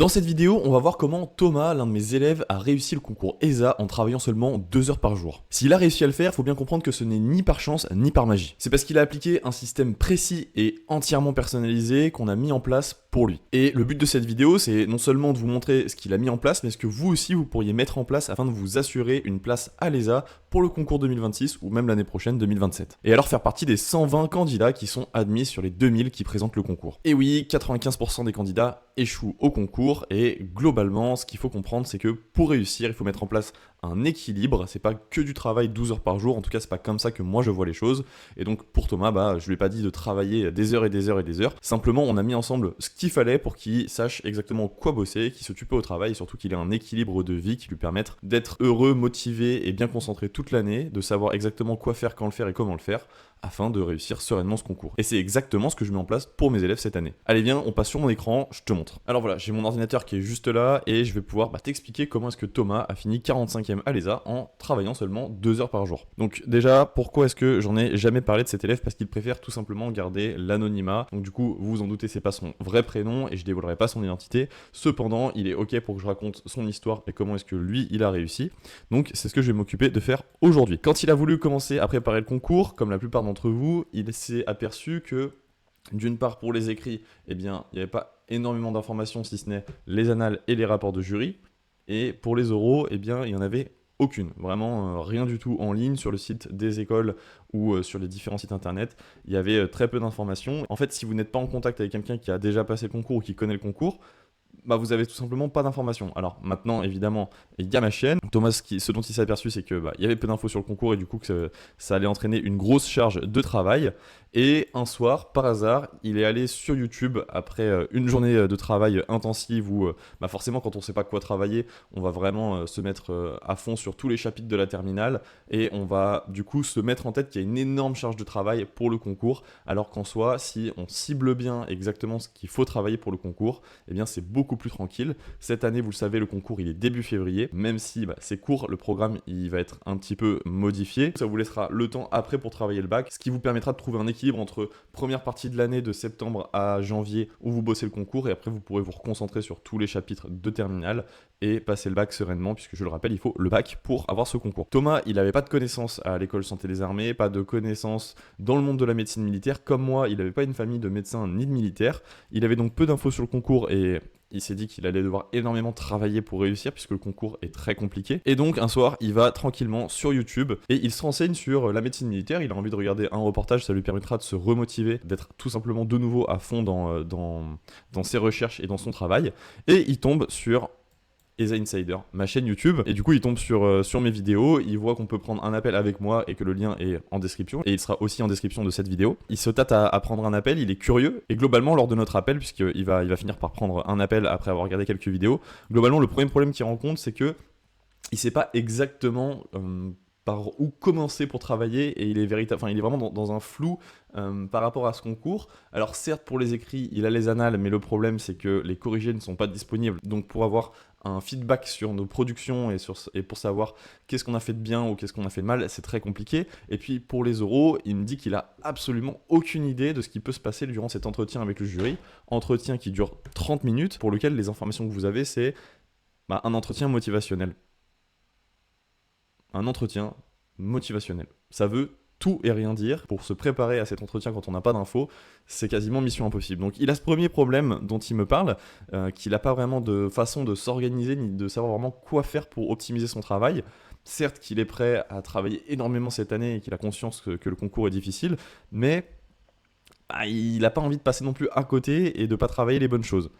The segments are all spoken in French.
Dans cette vidéo, on va voir comment Thomas, l'un de mes élèves, a réussi le concours ESA en travaillant seulement 2 heures par jour. S'il a réussi à le faire, faut bien comprendre que ce n'est ni par chance ni par magie. C'est parce qu'il a appliqué un système précis et entièrement personnalisé qu'on a mis en place pour lui. Et le but de cette vidéo, c'est non seulement de vous montrer ce qu'il a mis en place, mais ce que vous aussi vous pourriez mettre en place afin de vous assurer une place à l'ESA pour le concours 2026 ou même l'année prochaine 2027. Et alors faire partie des 120 candidats qui sont admis sur les 2000 qui présentent le concours. Et oui, 95% des candidats échouent au concours et globalement, ce qu'il faut comprendre, c'est que pour réussir, il faut mettre en place un équilibre. C'est pas que du travail 12 heures par jour, en tout cas, c'est pas comme ça que moi je vois les choses. Et donc pour Thomas, je lui ai pas dit de travailler des heures et des heures et des heures. Simplement, on a mis ensemble ce qu'il fallait pour qu'il sache exactement quoi bosser, qu'il s'occupe au travail et surtout qu'il ait un équilibre de vie qui lui permette d'être heureux, motivé et bien concentré toute l'année, de savoir exactement quoi faire, quand le faire et comment le faire, afin de réussir sereinement ce concours. Et c'est exactement ce que je mets en place pour mes élèves cette année. Allez viens, on passe sur mon écran, je te montre. Alors voilà, j'ai mon ordinateur qui est juste là et je vais pouvoir t'expliquer comment est-ce que Thomas a fini 45e à l'ESA en travaillant seulement 2 heures par jour. Donc déjà, pourquoi est-ce que j'en ai jamais parlé de cet élève? Parce qu'il préfère tout simplement garder l'anonymat. Donc du coup, vous vous en doutez, c'est pas son vrai prénom et je dévoilerai pas son identité. Cependant, il est ok pour que je raconte son histoire et comment est-ce que lui, il a réussi. Donc c'est ce que je vais m'occuper de faire aujourd'hui. Quand il a voulu commencer à préparer le concours, comme la plupart d'entre vous, il s'est aperçu que d'une part pour les écrits, il n'y avait pas énormément d'informations si ce n'est les annales et les rapports de jury. Et pour les oraux, il n'y en avait aucune. Vraiment rien du tout en ligne sur le site des écoles ou sur les différents sites internet. Il y avait très peu d'informations. En fait, si vous n'êtes pas en contact avec quelqu'un qui a déjà passé le concours ou qui connaît le concours, vous avez tout simplement pas d'informations. Alors maintenant, évidemment, il y a ma chaîne. Thomas, ce dont il s'est aperçu, c'est que il y avait peu d'infos sur le concours et du coup que ça allait entraîner une grosse charge de travail. Et un soir, par hasard, il est allé sur YouTube après une journée de travail intensive où forcément quand on sait pas quoi travailler, on va vraiment se mettre à fond sur tous les chapitres de la terminale et on va du coup se mettre en tête qu'il y a une énorme charge de travail pour le concours, alors qu'en soi, si on cible bien exactement ce qu'il faut travailler pour le concours, c'est beaucoup plus tranquille. Cette année, vous le savez, le concours il est début février, même si c'est court, le programme il va être un petit peu modifié. Ça vous laissera le temps après pour travailler le bac, ce qui vous permettra de trouver un équilibre entre première partie de l'année de septembre à janvier où vous bossez le concours et après vous pourrez vous reconcentrer sur tous les chapitres de terminale et passer le bac sereinement puisque je le rappelle il faut le bac pour avoir ce concours. Thomas il n'avait pas de connaissances à l'école santé des armées, pas de connaissances dans le monde de la médecine militaire, comme moi il n'avait pas une famille de médecins ni de militaires, il avait donc peu d'infos sur le concours et il s'est dit qu'il allait devoir énormément travailler pour réussir puisque le concours est très compliqué. Et donc un soir, il va tranquillement sur YouTube et il se renseigne sur la médecine militaire. Il a envie de regarder un reportage, ça lui permettra de se remotiver, d'être tout simplement de nouveau à fond dans ses recherches et dans son travail. Et il tombe sur ESA Insider, ma chaîne YouTube, et du coup il tombe sur mes vidéos, il voit qu'on peut prendre un appel avec moi et que le lien est en description, et il sera aussi en description de cette vidéo. Il se tâte à prendre un appel, il est curieux, et globalement lors de notre appel, puisqu'il va finir par prendre un appel après avoir regardé quelques vidéos, globalement le premier problème qu'il rencontre c'est que il sait pas exactement par où commencer pour travailler et il est vraiment dans un flou par rapport à ce concours. Alors certes pour les écrits il a les annales mais le problème c'est que les corrigés ne sont pas disponibles, donc pour avoir un feedback sur nos productions et pour savoir qu'est-ce qu'on a fait de bien ou qu'est-ce qu'on a fait de mal, c'est très compliqué. Et puis pour les oraux, il me dit qu'il a absolument aucune idée de ce qui peut se passer durant cet entretien avec le jury, entretien qui dure 30 minutes pour lequel les informations que vous avez c'est un entretien motivationnel. Un entretien motivationnel. Ça veut tout et rien dire. Pour se préparer à cet entretien quand on n'a pas d'infos, c'est quasiment mission impossible. Donc il a ce premier problème dont il me parle, qu'il n'a pas vraiment de façon de s'organiser ni de savoir vraiment quoi faire pour optimiser son travail. Certes qu'il est prêt à travailler énormément cette année et qu'il a conscience que le concours est difficile, mais il n'a pas envie de passer non plus à côté et de ne pas travailler les bonnes choses.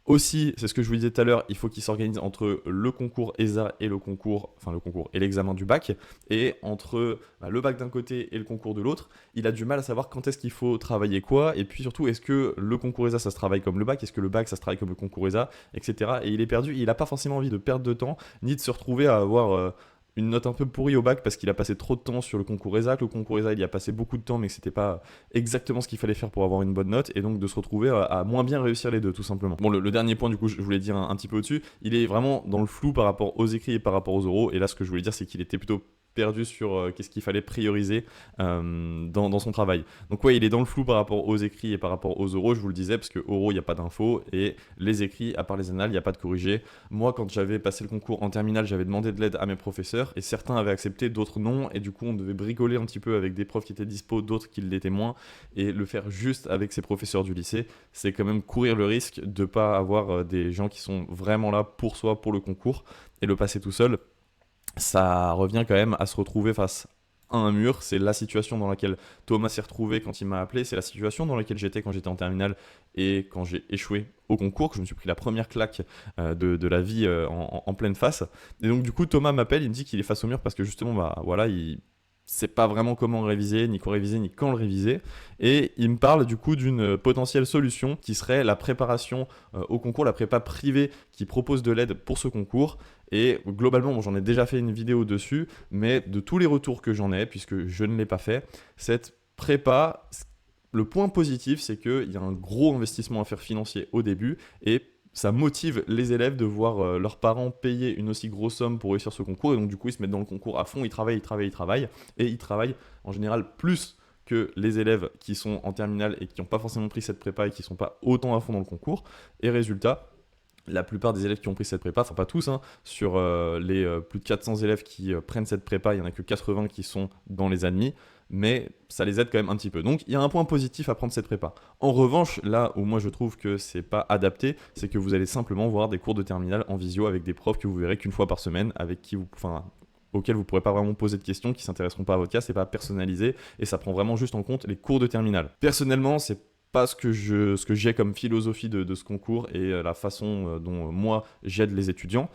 Aussi, c'est ce que je vous disais tout à l'heure, il faut qu'il s'organise entre le concours ESA et le concours et l'examen du bac, et entre le bac d'un côté et le concours de l'autre, il a du mal à savoir quand est-ce qu'il faut travailler quoi, et puis surtout, est-ce que le concours ESA ça se travaille comme le bac, est-ce que le bac ça se travaille comme le concours ESA, etc. Et il est perdu, il n'a pas forcément envie de perdre de temps, ni de se retrouver à avoir une note un peu pourrie au bac parce qu'il a passé trop de temps sur le concours ESA, que le concours ESA il y a passé beaucoup de temps mais que c'était pas exactement ce qu'il fallait faire pour avoir une bonne note, et donc de se retrouver à moins bien réussir les deux tout simplement. Bon, le dernier point du coup je voulais dire un petit peu au-dessus, il est vraiment dans le flou par rapport aux écrits et par rapport aux oraux, et là ce que je voulais dire c'est qu'il était plutôt perdu sur qu'est-ce qu'il fallait prioriser dans son travail. Donc ouais, il est dans le flou par rapport aux écrits et par rapport aux oraux, je vous le disais, parce que oraux, il n'y a pas d'infos, et les écrits, à part les annales, il n'y a pas de corrigé. Moi, quand j'avais passé le concours en terminale, j'avais demandé de l'aide à mes professeurs, et certains avaient accepté, d'autres non, et du coup, on devait bricoler un petit peu avec des profs qui étaient dispo, d'autres qui l'étaient moins, et le faire juste avec ses professeurs du lycée, c'est quand même courir le risque de ne pas avoir des gens qui sont vraiment là pour soi, pour le concours, et le passer tout seul. Ça revient quand même à se retrouver face à un mur. C'est la situation dans laquelle Thomas s'est retrouvé quand il m'a appelé, c'est la situation dans laquelle j'étais quand j'étais en terminale et quand j'ai échoué au concours, que je me suis pris la première claque de la vie en pleine face. Et donc du coup Thomas m'appelle, il me dit qu'il est face au mur parce que justement bah voilà, il sait pas vraiment comment réviser, ni quoi réviser, ni quand le réviser. Et il me parle du coup d'une potentielle solution qui serait la préparation au concours, la prépa privée qui propose de l'aide pour ce concours. Et globalement, bon, j'en ai déjà fait une vidéo dessus, mais de tous les retours que j'en ai, puisque je ne l'ai pas fait, cette prépa, le point positif, c'est qu'il y a un gros investissement à faire financier au début, et ça motive les élèves de voir leurs parents payer une aussi grosse somme pour réussir ce concours, et donc du coup ils se mettent dans le concours à fond, ils travaillent, et ils travaillent en général plus que les élèves qui sont en terminale et qui n'ont pas forcément pris cette prépa et qui ne sont pas autant à fond dans le concours, et résultat, la plupart des élèves qui ont pris cette prépa, enfin pas tous, hein, sur les plus de 400 élèves qui prennent cette prépa, il n'y en a que 80 qui sont dans les admis, mais ça les aide quand même un petit peu. Donc il y a un point positif à prendre cette prépa. En revanche, là où moi je trouve que c'est pas adapté, c'est que vous allez simplement voir des cours de terminale en visio avec des profs que vous verrez qu'une fois par semaine, avec qui vous, enfin, auxquels vous ne pourrez pas vraiment poser de questions, qui ne s'intéresseront pas à votre cas, c'est pas personnalisé, et ça prend vraiment juste en compte les cours de terminale. Personnellement, c'est pas ce que j'ai comme philosophie de ce concours et la façon dont moi j'aide les étudiants.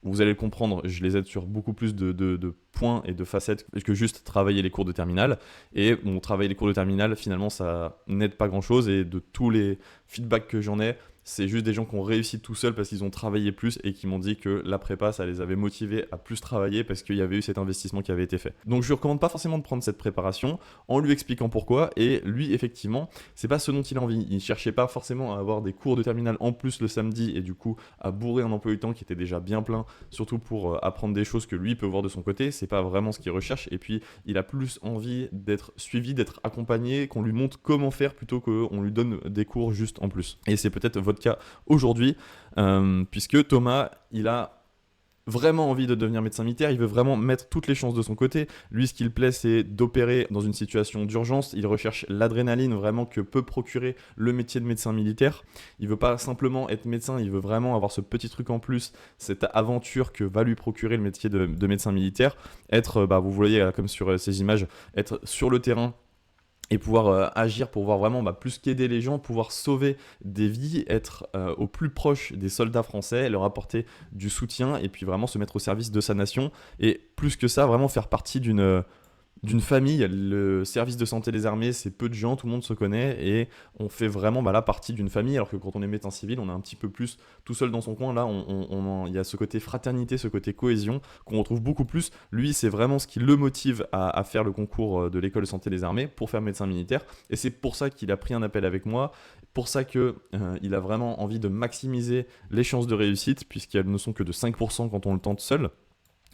Vous allez le comprendre, je les aide sur beaucoup plus de points et de facettes que juste travailler les cours de terminale. Et bon, travailler les cours de terminale, finalement, ça n'aide pas grand-chose. Et de tous les feedbacks que j'en ai, c'est juste des gens qui ont réussi tout seuls parce qu'ils ont travaillé plus et qui m'ont dit que la prépa, ça les avait motivés à plus travailler parce qu'il y avait eu cet investissement qui avait été fait. Donc je lui recommande pas forcément de prendre cette préparation en lui expliquant pourquoi. Et lui, effectivement, c'est pas ce dont il a envie. Il cherchait pas forcément à avoir des cours de terminale en plus le samedi et du coup à bourrer un emploi du temps qui était déjà bien plein, surtout pour apprendre des choses que lui peut voir de son côté. C'est pas vraiment ce qu'il recherche. Et puis il a plus envie d'être suivi, d'être accompagné, qu'on lui montre comment faire plutôt qu'on lui donne des cours juste en plus. Et c'est peut-être votre cas aujourd'hui, puisque Thomas, il a vraiment envie de devenir médecin militaire, il veut vraiment mettre toutes les chances de son côté. Lui, ce qui le plaît, c'est d'opérer dans une situation d'urgence. Il recherche l'adrénaline vraiment que peut procurer le métier de médecin militaire. Il veut pas simplement être médecin, il veut vraiment avoir ce petit truc en plus, cette aventure que va lui procurer le métier de médecin militaire. Être, vous voyez comme sur ces images, être sur le terrain, et pouvoir agir pour voir vraiment plus qu'aider les gens, pouvoir sauver des vies, être au plus proche des soldats français, leur apporter du soutien et puis vraiment se mettre au service de sa nation. Et plus que ça, vraiment faire partie d'une famille. Le service de santé des armées, c'est peu de gens, tout le monde se connaît et on fait vraiment la partie d'une famille, alors que quand on est médecin civil, on est un petit peu plus tout seul dans son coin. Là, il y a ce côté fraternité, ce côté cohésion qu'on retrouve beaucoup plus. Lui, c'est vraiment ce qui le motive à faire le concours de l'école de santé des armées pour faire médecin militaire, et c'est pour ça qu'il a pris un appel avec moi, pour ça qu'il a vraiment envie de maximiser les chances de réussite, puisqu'elles ne sont que de 5% quand on le tente seul.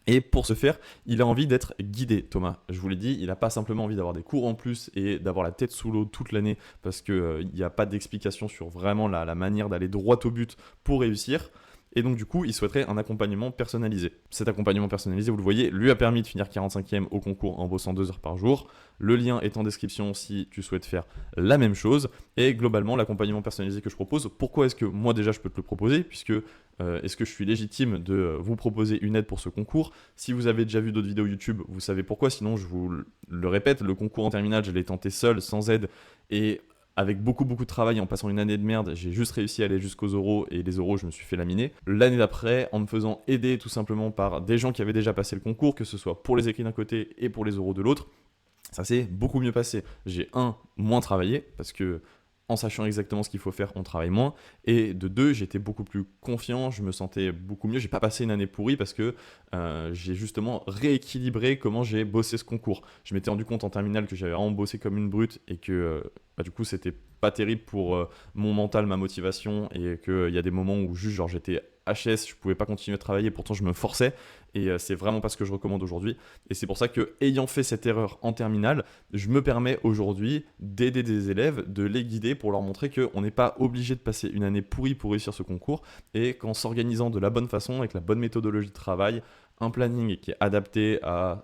Et pour ce faire, il a envie d'être guidé, Thomas. Je vous l'ai dit, il n'a pas simplement envie d'avoir des cours en plus et d'avoir la tête sous l'eau toute l'année parce qu'il n'y a pas d'explication sur vraiment la manière d'aller droit au but pour réussir. Et donc du coup, il souhaiterait un accompagnement personnalisé. Cet accompagnement personnalisé, vous le voyez, lui a permis de finir 45e au concours en bossant 2 heures par jour. Le lien est en description si tu souhaites faire la même chose. Et globalement, l'accompagnement personnalisé que je propose, pourquoi est-ce que moi déjà je peux te le proposer, puisque est-ce que je suis légitime de vous proposer une aide pour ce concours? Si vous avez déjà vu d'autres vidéos YouTube, vous savez pourquoi, sinon je vous le répète, le concours en terminale, je l'ai tenté seul, sans aide, et avec beaucoup de travail, en passant une année de merde, j'ai juste réussi à aller jusqu'aux oraux, et les oraux, je me suis fait laminer. L'année d'après, en me faisant aider tout simplement par des gens qui avaient déjà passé le concours, que ce soit pour les écrits d'un côté et pour les oraux de l'autre, ça s'est beaucoup mieux passé. J'ai moins travaillé, parce que en sachant exactement ce qu'il faut faire, on travaille moins. Et de 2, j'étais beaucoup plus confiant, je me sentais beaucoup mieux. J'ai pas passé une année pourrie parce que j'ai justement rééquilibré comment j'ai bossé ce concours. Je m'étais rendu compte en terminale que j'avais vraiment bossé comme une brute et que du coup c'était pas terrible pour mon mental, ma motivation, et qu'il y a des moments où juste j'étais HS, je pouvais pas continuer à travailler, pourtant je me forçais, et c'est vraiment pas ce que je recommande aujourd'hui. Et c'est pour ça que, ayant fait cette erreur en terminale, je me permets aujourd'hui d'aider des élèves, de les guider pour leur montrer qu'on n'est pas obligé de passer une année pourrie pour réussir ce concours, et qu'en s'organisant de la bonne façon, avec la bonne méthodologie de travail, un planning qui est adapté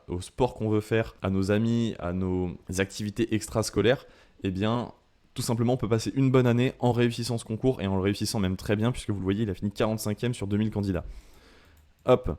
au sport qu'on veut faire, à nos amis, à nos activités extrascolaires, eh bien, tout simplement, on peut passer une bonne année en réussissant ce concours et en le réussissant même très bien, puisque vous le voyez, il a fini 45e sur 2000 candidats. Hop,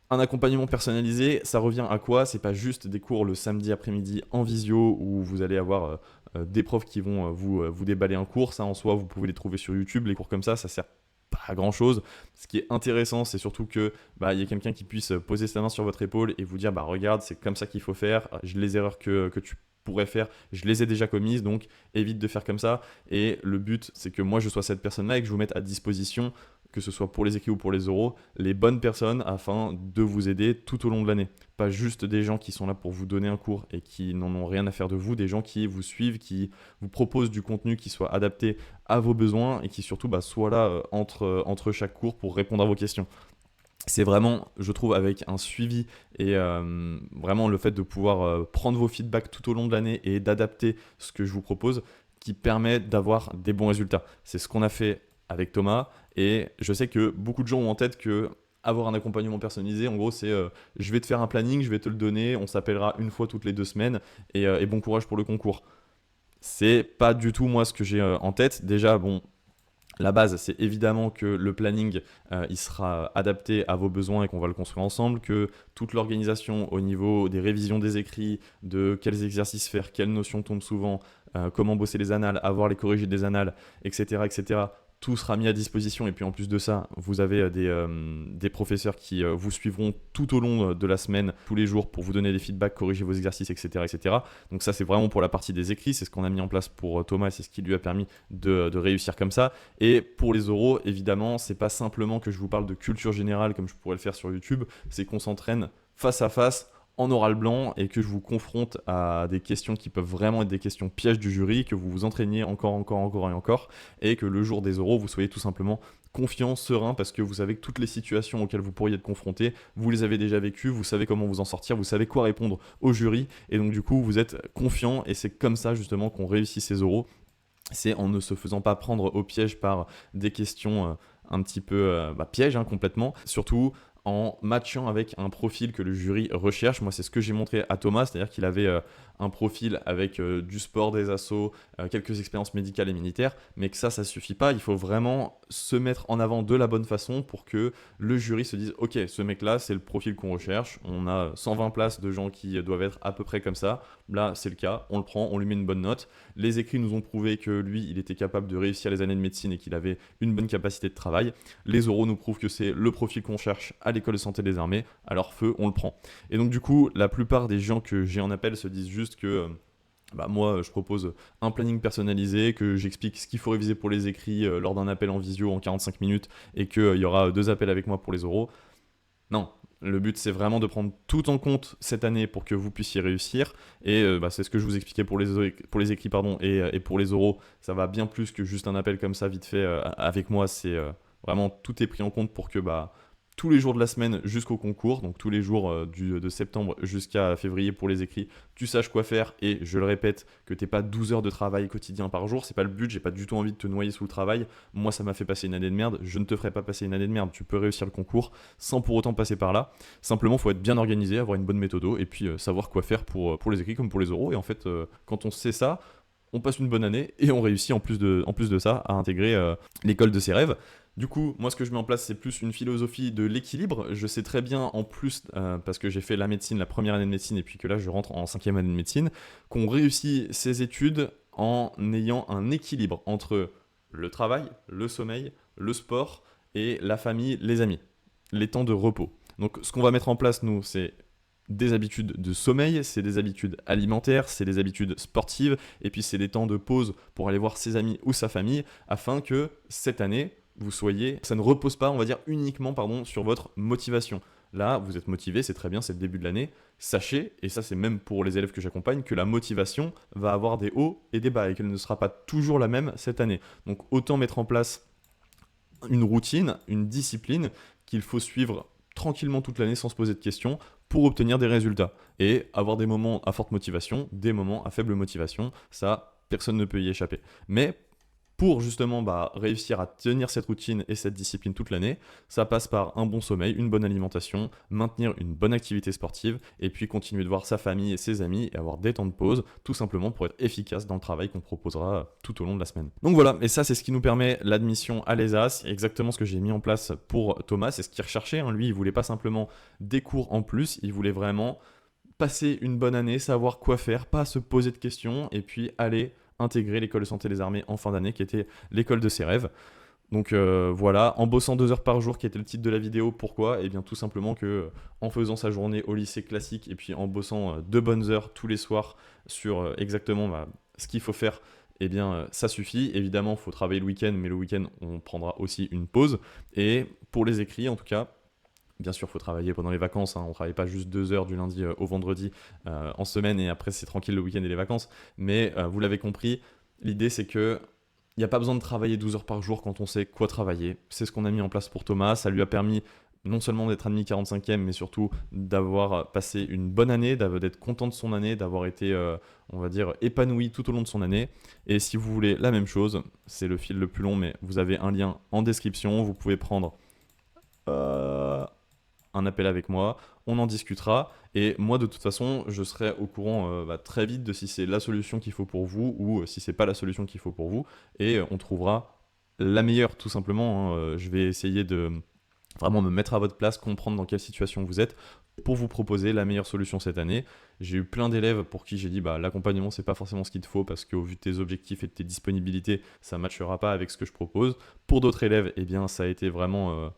un accompagnement personnalisé, ça revient à quoi? C'est pas juste des cours le samedi après-midi en visio où vous allez avoir des profs qui vont vous déballer un cours. Ça en soi, vous pouvez les trouver sur YouTube. Les cours comme ça sert pas à grand chose. Ce qui est intéressant, c'est surtout que y a quelqu'un qui puisse poser sa main sur votre épaule et vous dire regarde, c'est comme ça qu'il faut faire. Les erreurs que tu pourrais faire, je les ai déjà commises, donc évite de faire comme ça. Et le but, c'est que moi je sois cette personne-là et que je vous mette à disposition, que ce soit pour les écrits ou pour les oraux, les bonnes personnes afin de vous aider tout au long de l'année. Pas juste des gens qui sont là pour vous donner un cours et qui n'en ont rien à faire de vous, des gens qui vous suivent, qui vous proposent du contenu qui soit adapté à vos besoins et qui surtout soit là entre chaque cours pour répondre à vos questions. C'est vraiment, je trouve, avec un suivi et vraiment le fait de pouvoir prendre vos feedbacks tout au long de l'année et d'adapter ce que je vous propose qui permet d'avoir des bons résultats. C'est ce qu'on a fait avec Thomas et je sais que beaucoup de gens ont en tête que avoir un accompagnement personnalisé, en gros, c'est je vais te faire un planning, je vais te le donner, on s'appellera une fois toutes les 2 semaines et bon courage pour le concours. C'est pas du tout moi ce que j'ai en tête. Déjà, la base, c'est évidemment que le planning, il sera adapté à vos besoins et qu'on va le construire ensemble, que toute l'organisation au niveau des révisions des écrits, de quels exercices faire, quelles notions tombent souvent, comment bosser les annales, avoir les corrigés des annales, etc., etc., tout sera mis à disposition. Et puis en plus de ça, vous avez des professeurs qui vous suivront tout au long de la semaine, tous les jours, pour vous donner des feedbacks, corriger vos exercices, etc., etc. Donc ça, c'est vraiment pour la partie des écrits. C'est ce qu'on a mis en place pour Thomas et c'est ce qui lui a permis de réussir comme ça. Et pour les oraux, évidemment, c'est pas simplement que je vous parle de culture générale comme je pourrais le faire sur YouTube, c'est qu'on s'entraîne face à face en oral blanc et que je vous confronte à des questions qui peuvent vraiment être des questions pièges du jury, que vous vous entraîniez encore et encore, et que le jour des oraux, vous soyez tout simplement confiant, serein, parce que vous savez que toutes les situations auxquelles vous pourriez être confronté, vous les avez déjà vécues, vous savez comment vous en sortir, vous savez quoi répondre au jury, et donc du coup, vous êtes confiant, et c'est comme ça justement qu'on réussit ces oraux. C'est en ne se faisant pas prendre au piège par des questions un petit peu pièges complètement, surtout en matchant avec un profil que le jury recherche. Moi, c'est ce que j'ai montré à Thomas, c'est-à-dire qu'il avait un profil avec du sport, des assos, quelques expériences médicales et militaires, mais que ça suffit pas. Il faut vraiment se mettre en avant de la bonne façon pour que le jury se dise « Ok, ce mec-là, c'est le profil qu'on recherche. On a 120 places de gens qui doivent être à peu près comme ça. Là, c'est le cas. On le prend, on lui met une bonne note. Les écrits nous ont prouvé que lui, il était capable de réussir les années de médecine et qu'il avait une bonne capacité de travail. Les oraux nous prouvent que c'est le profil qu'on cherche à l'école de santé des armées. Alors feu, on le prend. » Et donc du coup, la plupart des gens que j'ai en appel se disent juste que moi, je propose un planning personnalisé, que j'explique ce qu'il faut réviser pour les écrits lors d'un appel en visio en 45 minutes et qu'il y aura 2 appels avec moi pour les oraux. Non, le but c'est vraiment de prendre tout en compte cette année pour que vous puissiez réussir et c'est ce que je vous expliquais pour les écrits et pour les oraux. Ça va bien plus que juste un appel comme ça vite fait avec moi. C'est vraiment tout est pris en compte pour que tous les jours de la semaine jusqu'au concours, donc tous les jours de septembre jusqu'à février pour les écrits, tu saches quoi faire et je le répète, que tu n'aies pas 12 heures de travail quotidien par jour, c'est pas le but, j'ai pas du tout envie de te noyer sous le travail. Moi, ça m'a fait passer une année de merde, je ne te ferai pas passer une année de merde, tu peux réussir le concours sans pour autant passer par là. Simplement, il faut être bien organisé, avoir une bonne méthode et puis savoir quoi faire pour les écrits comme pour les oraux. Et en fait, quand on sait ça, on passe une bonne année et on réussit en plus de ça à intégrer l'école de ses rêves. Du coup, moi, ce que je mets en place, c'est plus une philosophie de l'équilibre. Je sais très bien, en plus, parce que j'ai fait la médecine, la première année de médecine, et puis que là, je rentre en 5e année de médecine, qu'on réussit ses études en ayant un équilibre entre le travail, le sommeil, le sport et la famille, les amis, les temps de repos. Donc, ce qu'on va mettre en place, nous, c'est des habitudes de sommeil, c'est des habitudes alimentaires, c'est des habitudes sportives, et puis c'est des temps de pause pour aller voir ses amis ou sa famille, afin que cette année, ça ne repose pas, on va dire, uniquement sur votre motivation. Là, vous êtes motivé, c'est très bien, c'est le début de l'année. Sachez, et ça c'est même pour les élèves que j'accompagne, que la motivation va avoir des hauts et des bas, et qu'elle ne sera pas toujours la même cette année. Donc autant mettre en place une routine, une discipline qu'il faut suivre tranquillement toute l'année sans se poser de questions pour obtenir des résultats. Et avoir des moments à forte motivation, des moments à faible motivation, ça, personne ne peut y échapper. Mais pour justement réussir à tenir cette routine et cette discipline toute l'année, ça passe par un bon sommeil, une bonne alimentation, maintenir une bonne activité sportive, et puis continuer de voir sa famille et ses amis et avoir des temps de pause, tout simplement pour être efficace dans le travail qu'on proposera tout au long de la semaine. Donc voilà, et ça c'est ce qui nous permet l'admission à l'ESA, c'est exactement ce que j'ai mis en place pour Thomas, c'est ce qu'il recherchait, hein. Lui il voulait pas simplement des cours en plus, il voulait vraiment passer une bonne année, savoir quoi faire, pas se poser de questions, et puis aller intégrer l'école de santé des armées en fin d'année, qui était l'école de ses rêves. Donc voilà, en bossant 2 heures par jour, qui était le titre de la vidéo, pourquoi? Eh bien tout simplement que en faisant sa journée au lycée classique, et puis en bossant 2 bonnes heures tous les soirs sur exactement ce qu'il faut faire, eh bien ça suffit. Évidemment, il faut travailler le week-end, mais le week-end, on prendra aussi une pause. Et pour les écrits, en tout cas, bien sûr, il faut travailler pendant les vacances, hein. On ne travaille pas juste 2 heures du lundi au vendredi en semaine et après c'est tranquille le week-end et les vacances. Mais vous l'avez compris, l'idée c'est que il n'y a pas besoin de travailler 12 heures par jour quand on sait quoi travailler. C'est ce qu'on a mis en place pour Thomas. Ça lui a permis non seulement d'être admis 45e, mais surtout d'avoir passé une bonne année, d'être content de son année, d'avoir été, on va dire, épanoui tout au long de son année. Et si vous voulez la même chose, c'est le fil le plus long, mais vous avez un lien en description. Vous pouvez prendre un appel avec moi, on en discutera, et moi de toute façon je serai au courant très vite de si c'est la solution qu'il faut pour vous ou si c'est pas la solution qu'il faut pour vous, et on trouvera la meilleure tout simplement, hein. Je vais essayer de vraiment me mettre à votre place, comprendre dans quelle situation vous êtes pour vous proposer la meilleure solution cette année. J'ai eu plein d'élèves pour qui j'ai dit l'accompagnement c'est pas forcément ce qu'il te faut parce qu'au vu de tes objectifs et de tes disponibilités ça ne matchera pas avec ce que je propose. Pour d'autres élèves, eh bien ça a été vraiment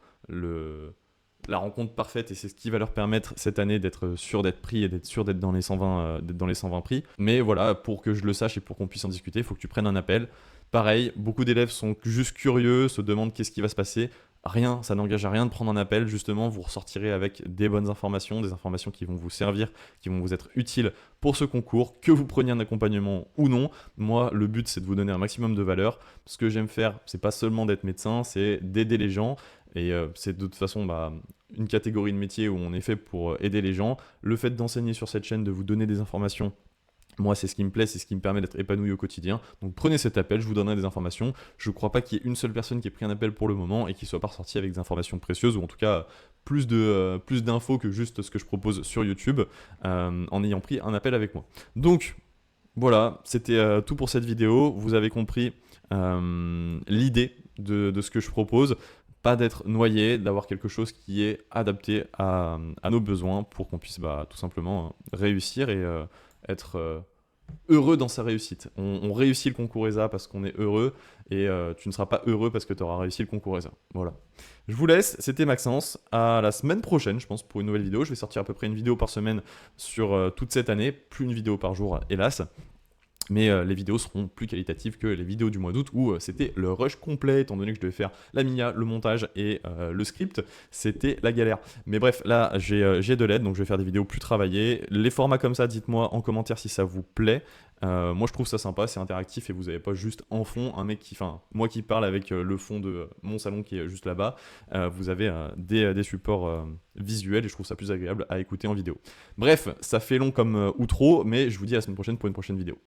la rencontre parfaite, et c'est ce qui va leur permettre cette année d'être sûr d'être pris et d'être sûr d'être dans les 120, d'être dans les 120 prix. Mais voilà, pour que je le sache et pour qu'on puisse en discuter, il faut que tu prennes un appel. Pareil, beaucoup d'élèves sont juste curieux, se demandent qu'est-ce qui va se passer. Rien, ça n'engage à rien de prendre un appel. Justement, vous ressortirez avec des bonnes informations, des informations qui vont vous servir, qui vont vous être utiles pour ce concours, que vous preniez un accompagnement ou non. Moi, le but, c'est de vous donner un maximum de valeur. Ce que j'aime faire, c'est pas seulement d'être médecin, c'est d'aider les gens. Et c'est de toute façon une catégorie de métier où on est fait pour aider les gens. Le fait d'enseigner sur cette chaîne, de vous donner des informations, moi, c'est ce qui me plaît, c'est ce qui me permet d'être épanoui au quotidien. Donc prenez cet appel, je vous donnerai des informations. Je ne crois pas qu'il y ait une seule personne qui ait pris un appel pour le moment et qui ne soit pas ressortie avec des informations précieuses, ou en tout cas plus d'infos que juste ce que je propose sur YouTube, en ayant pris un appel avec moi. Donc voilà, c'était tout pour cette vidéo. Vous avez compris l'idée de ce que je propose. Pas d'être noyé, d'avoir quelque chose qui est adapté à nos besoins pour qu'on puisse tout simplement réussir et être heureux dans sa réussite. On réussit le concours ESA parce qu'on est heureux, et tu ne seras pas heureux parce que tu auras réussi le concours ESA. Voilà. Je vous laisse, c'était Maxence. À la semaine prochaine, je pense, pour une nouvelle vidéo. Je vais sortir à peu près une vidéo par semaine sur toute cette année, plus une vidéo par jour, hélas. Mais les vidéos seront plus qualitatives que les vidéos du mois d'août où c'était le rush complet, étant donné que je devais faire la MIA, le montage et le script, c'était la galère. Mais bref, là j'ai de l'aide, donc je vais faire des vidéos plus travaillées. Les formats comme ça, dites-moi en commentaire si ça vous plaît. Moi je trouve ça sympa, c'est interactif et vous n'avez pas juste en fond un mec moi qui parle avec le fond de mon salon qui est juste là-bas. Vous avez des supports visuels et je trouve ça plus agréable à écouter en vidéo. Bref, ça fait long comme outro, mais je vous dis à la semaine prochaine pour une prochaine vidéo.